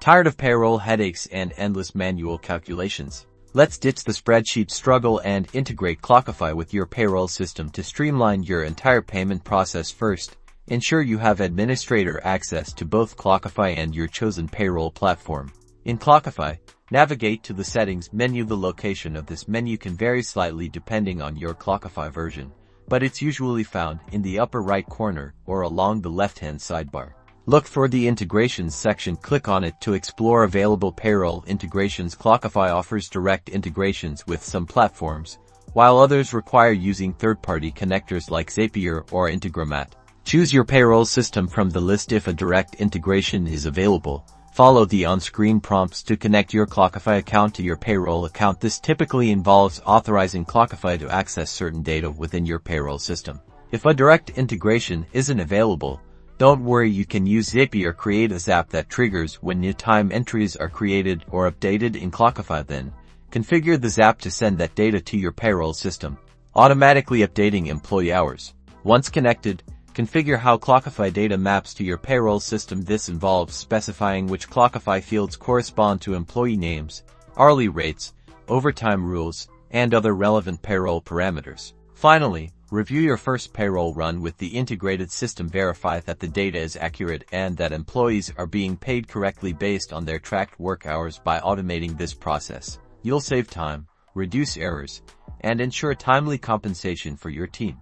Tired of payroll headaches and endless manual calculations? Let's ditch the spreadsheet struggle and integrate Clockify with your payroll system to streamline your entire payment process. First, ensure you have administrator access to both Clockify and your chosen payroll platform. In Clockify, navigate to the Settings menu. The location of this menu can vary slightly depending on your Clockify version, but it's usually found in the upper right corner or along the left-hand sidebar. Look for the Integrations section. Click on it to explore available payroll integrations. Clockify offers direct integrations with some platforms, while others require using third-party connectors like Zapier or Integromat. Choose your payroll system from the list. If a direct integration is available, follow the on-screen prompts to connect your Clockify account to your payroll account. This typically involves authorizing Clockify to access certain data within your payroll system. If a direct integration isn't available, don't worry, you can use Zapier. Create a Zap that triggers when new time entries are created or updated in Clockify. Then, configure the Zap to send that data to your payroll system, automatically updating employee hours. Once connected, configure how Clockify data maps to your payroll system. This involves specifying which Clockify fields correspond to employee names, hourly rates, overtime rules, and other relevant payroll parameters. Finally, review your first payroll run with the integrated system. Verify that the data is accurate and that employees are being paid correctly based on their tracked work hours. By automating this process, you'll save time, reduce errors, and ensure timely compensation for your team.